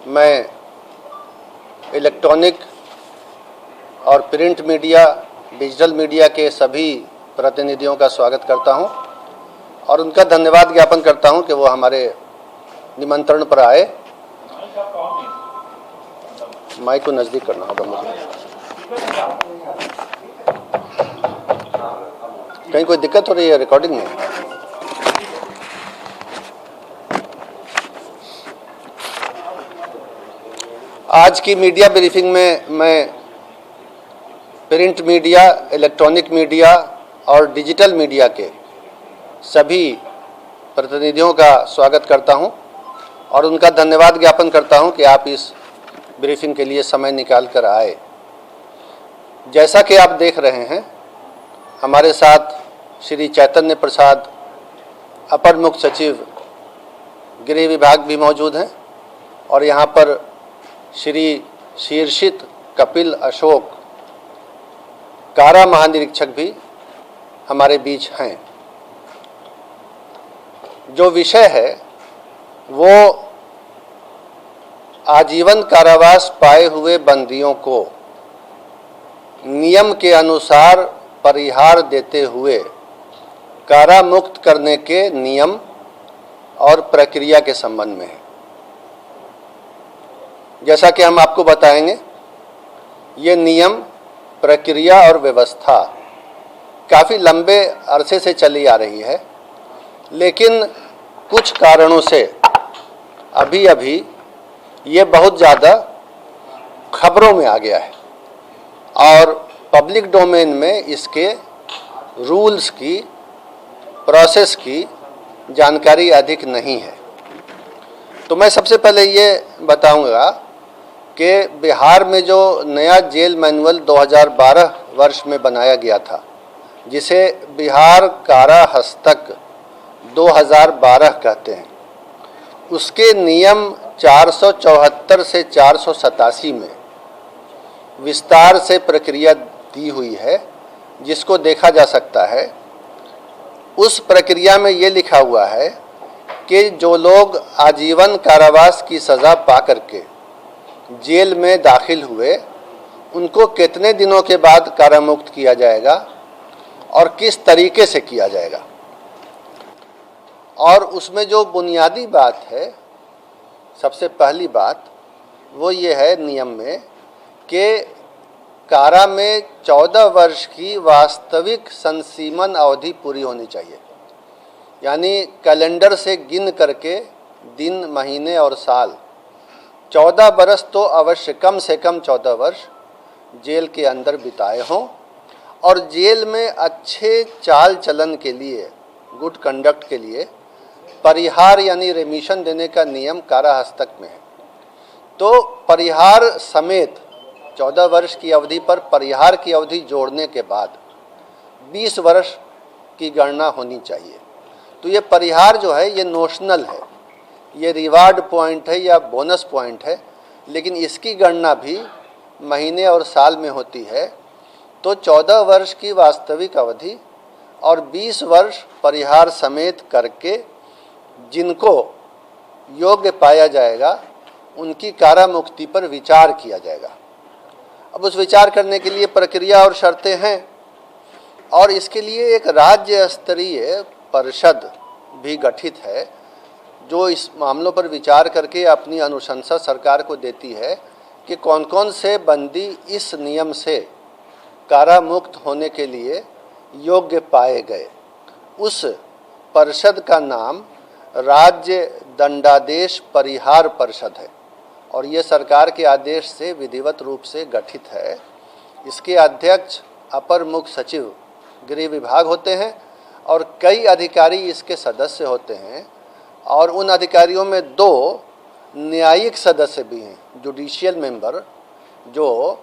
मैं इलेक्ट्रॉनिक और print media, digital media के सभी प्रतिनिधियों का स्वागत करता हूं और उनका धन्यवाद ज्ञापन करता हूं कि वो हमारे निमंत्रण पर आए। माइक को नज़दीक करना होगा मुझे। कहीं कोई दिक्कत हो रही है रिकॉर्डिंग में? आज की मीडिया ब्रीफिंग में मैं प्रिंट मीडिया, इलेक्ट्रॉनिक मीडिया और डिजिटल मीडिया के सभी प्रतिनिधियों का स्वागत करता हूं और उनका धन्यवाद ज्ञापन करता हूं कि आप इस ब्रीफिंग के लिए समय निकाल कर आए। जैसा कि आप देख रहे हैं, हमारे साथ श्री चैतन्य प्रसाद, अपर मुख्य सचिव गृह विभाग भी मौजूद हैं और यहाँ पर श्री शीर्षित कपिल अशोक, कारा महानिरीक्षक भी हमारे बीच हैं। जो विषय है वो आजीवन कारावास पाए हुए बंदियों को नियम के अनुसार परिहार देते हुए कारा मुक्त करने के नियम और प्रक्रिया के संबंध में है। जैसा कि हम आपको बताएंगे, ये नियम, प्रक्रिया और व्यवस्था काफ़ी लंबे अरसे से चली आ रही है, लेकिन कुछ कारणों से अभी अभी ये बहुत ज़्यादा खबरों में आ गया है और पब्लिक डोमेन में इसके रूल्स की, प्रोसेस की जानकारी अधिक नहीं है। तो मैं सबसे पहले ये बताऊंगा कि बिहार में जो नया जेल मैनुअल 2012 वर्ष में बनाया गया था, जिसे बिहार कारा हस्तक 2012 कहते हैं, उसके नियम 474 से 487 में विस्तार से प्रक्रिया दी हुई है, जिसको देखा जा सकता है। उस प्रक्रिया में ये लिखा हुआ है कि जो लोग आजीवन कारावास की सज़ा पा करके जेल में दाखिल हुए, उनको कितने दिनों के बाद कारामुक्त किया जाएगा और किस तरीके से किया जाएगा। और उसमें जो बुनियादी बात है, सबसे पहली बात वो ये है नियम में कि कारा में 14 वर्ष की वास्तविक संसीमन अवधि पूरी होनी चाहिए। यानी कैलेंडर से गिन करके दिन, महीने और साल 14 बरस तो अवश्य, कम से कम 14 वर्ष जेल के अंदर बिताए हों और जेल में अच्छे चाल चलन के लिए, गुड कंडक्ट के लिए परिहार यानी रेमिशन देने का नियम कारा हस्तक में है। तो परिहार समेत 14 वर्ष की अवधि पर परिहार की अवधि जोड़ने के बाद 20 वर्ष की गणना होनी चाहिए। तो ये परिहार जो है ये नोशनल है, ये रिवार्ड पॉइंट है या बोनस पॉइंट है, लेकिन इसकी गणना भी महीने और साल में होती है। तो 14 वर्ष की वास्तविक अवधि और 20 वर्ष परिहार समेत करके जिनको योग्य पाया जाएगा, उनकी कारा मुक्ति पर विचार किया जाएगा। अब उस विचार करने के लिए प्रक्रिया और शर्तें हैं और इसके लिए एक राज्य स्तरीय परिषद भी गठित है, जो इस मामलों पर विचार करके अपनी अनुशंसा सरकार को देती है कि कौन कौन से बंदी इस नियम से कारा मुक्त होने के लिए योग्य पाए गए। उस परिषद का नाम राज्य दंडादेश परिहार परिषद है और ये सरकार के आदेश से विधिवत रूप से गठित है। इसके अध्यक्ष अपर मुख्य सचिव गृह विभाग होते हैं और कई अधिकारी इसके सदस्य होते हैं और उन अधिकारियों में 2 न्यायिक सदस्य भी हैं, जुडिशियल मेंबर, जो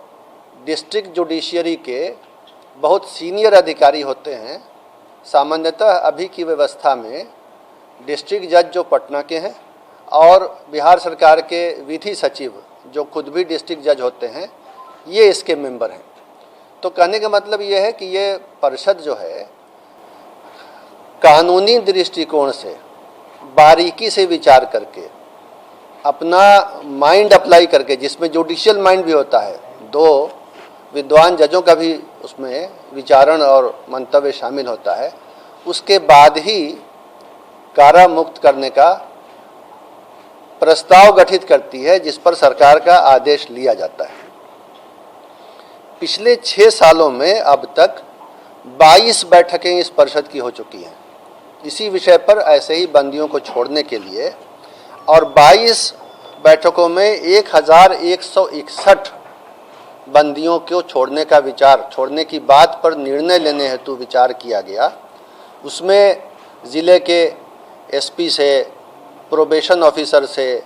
डिस्ट्रिक्ट जुडिशियरी के बहुत सीनियर अधिकारी होते हैं। सामान्यतः अभी की व्यवस्था में डिस्ट्रिक्ट जज जो पटना के हैं और बिहार सरकार के विधि सचिव जो खुद भी डिस्ट्रिक्ट जज होते हैं, ये इसके मेंबर हैं। तो कहने का मतलब ये है कि ये परिषद जो है कानूनी दृष्टिकोण से बारीकी से विचार करके अपना माइंड अप्लाई करके, जिसमें जुडिशियल माइंड भी होता है, 2 विद्वान जजों का भी उसमें विचारण और मंतव्य शामिल होता है, उसके बाद ही कारा मुक्त करने का प्रस्ताव गठित करती है, जिस पर सरकार का आदेश लिया जाता है। पिछले 6 सालों में अब तक 22 बैठकें इस परिषद की हो चुकी हैं इसी विषय पर, ऐसे ही बंदियों को छोड़ने के लिए, और 22 बैठकों में 1161 बंदियों को छोड़ने की बात पर निर्णय लेने हेतु विचार किया गया। उसमें ज़िले के एसपी से, प्रोबेशन ऑफिसर से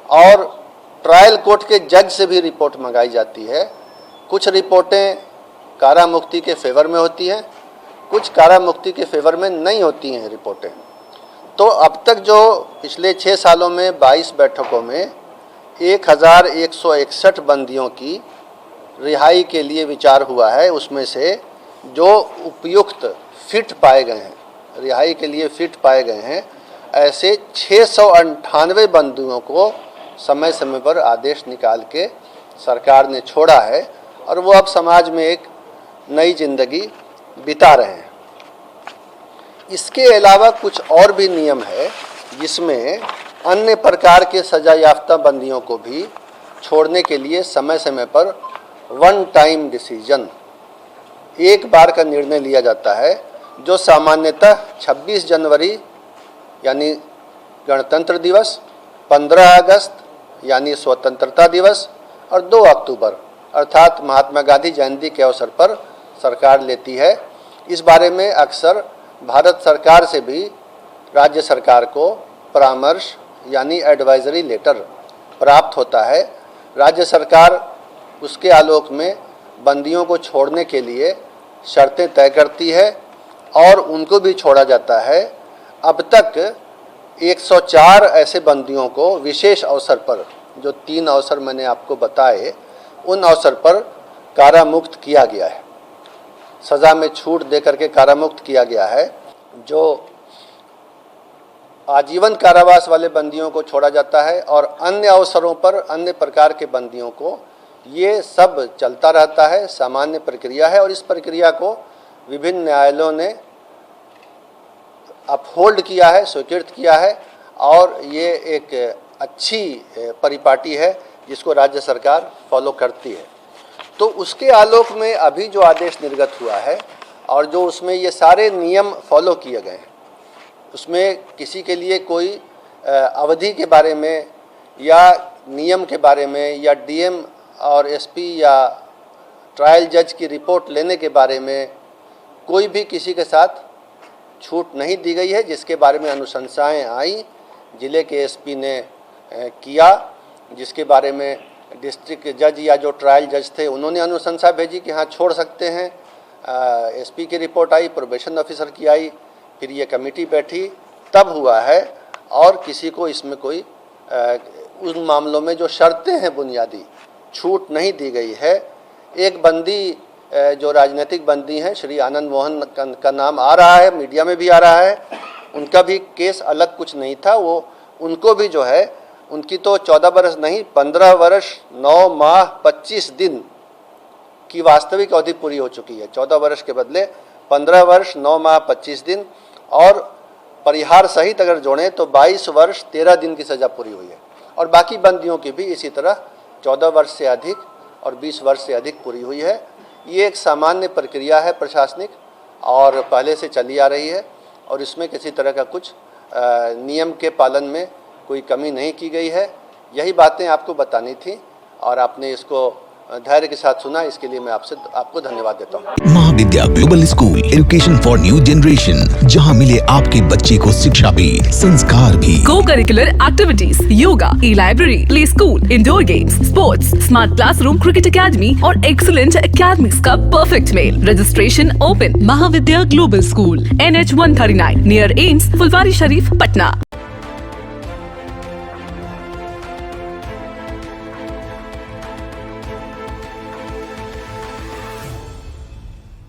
और ट्रायल कोर्ट के जज से भी रिपोर्ट मंगाई जाती है। कुछ रिपोर्टें कारा मुक्ति के फेवर में होती हैं, कुछ कारा मुक्ति के फेवर में नहीं होती हैं रिपोर्टें। तो अब तक जो पिछले 6 सालों में 22 बैठकों में 1161 बंदियों की रिहाई के लिए विचार हुआ है, उसमें से जो उपयुक्त फिट पाए गए हैं, रिहाई के लिए फिट पाए गए हैं, ऐसे 698 बंदियों को समय समय पर आदेश निकाल के सरकार ने छोड़ा है और वो अब समाज में एक नई जिंदगी बिता रहे हैं। इसके अलावा कुछ और भी नियम है जिसमें अन्य प्रकार के सजा याफ्ता बंदियों को भी छोड़ने के लिए समय समय पर वन टाइम डिसीजन, एक बार का निर्णय लिया जाता है, जो सामान्यतः 26 जनवरी यानी गणतंत्र दिवस, 15 अगस्त यानी स्वतंत्रता दिवस और 2 अक्टूबर अर्थात महात्मा गांधी जयंती के अवसर पर सरकार लेती है। इस बारे में अक्सर भारत सरकार से भी राज्य सरकार को परामर्श यानी एडवाइजरी लेटर प्राप्त होता है। राज्य सरकार उसके आलोक में बंदियों को छोड़ने के लिए शर्तें तय करती है और उनको भी छोड़ा जाता है। अब तक 104 ऐसे बंदियों को विशेष अवसर पर, जो 3 अवसर मैंने आपको बताए, उन अवसर पर कारामुक्त किया गया है, सज़ा में छूट दे करके कारामुक्त किया गया है। जो आजीवन कारावास वाले बंदियों को छोड़ा जाता है और अन्य अवसरों पर अन्य प्रकार के बंदियों को, ये सब चलता रहता है, सामान्य प्रक्रिया है और इस प्रक्रिया को विभिन्न न्यायालयों ने अपहोल्ड किया है, स्वीकृत किया है और ये एक अच्छी परिपाटी है जिसको राज्य सरकार फॉलो करती है। तो उसके आलोक में अभी जो आदेश निर्गत हुआ है और जो उसमें ये सारे नियम फॉलो किए गए हैं, उसमें किसी के लिए कोई अवधि के बारे में या नियम के बारे में या डीएम और एसपी या ट्रायल जज की रिपोर्ट लेने के बारे में कोई भी किसी के साथ छूट नहीं दी गई है। जिसके बारे में अनुशंसाएं आई, ज़िले के एसपी ने किया, जिसके बारे में डिस्ट्रिक्ट जज या जो ट्रायल जज थे उन्होंने अनुशंसा भेजी कि हाँ छोड़ सकते हैं। एसपी की रिपोर्ट आई, प्रोबेशन ऑफिसर की आई, फिर ये कमेटी बैठी, तब हुआ है। और किसी को इसमें कोई उन मामलों में जो शर्तें हैं बुनियादी, छूट नहीं दी गई है। एक बंदी जो राजनीतिक बंदी हैं, श्री आनंद मोहन का नाम आ रहा है, मीडिया में भी आ रहा है, उनका भी केस अलग कुछ नहीं था। वो उनको भी जो है, उनकी तो 14 वर्ष नहीं 15 वर्ष 9 माह 25 दिन की वास्तविक अवधि पूरी हो चुकी है। 14 वर्ष के बदले 15 वर्ष 9 माह 25 दिन और परिहार सहित अगर जोड़ें तो 22 वर्ष 13 दिन की सज़ा पूरी हुई है। और बाकी बंदियों की भी इसी तरह 14 वर्ष से अधिक और 20 वर्ष से अधिक पूरी हुई है। ये एक सामान्य प्रक्रिया है प्रशासनिक और पहले से चली आ रही है और इसमें किसी तरह का कुछ नियम के पालन में कोई कमी नहीं की गई है। यही बातें आपको बतानी थी और आपने इसको धैर्य के साथ सुना, इसके लिए मैं आपको धन्यवाद देता हूँ। Mahavidya global school, education for new generation, जहाँ मिले आपके बच्चे को शिक्षा भी संस्कार भी। Cocurricular activities, yoga, e library, play school, indoor games, sports, smart classroom, cricket academy और एक्सीलेंट एकेडमिक्स का परफेक्ट मेल। Registration open. Mahavidya global school, NH 139 near AIIMS, Phulwari Sharif, Patna.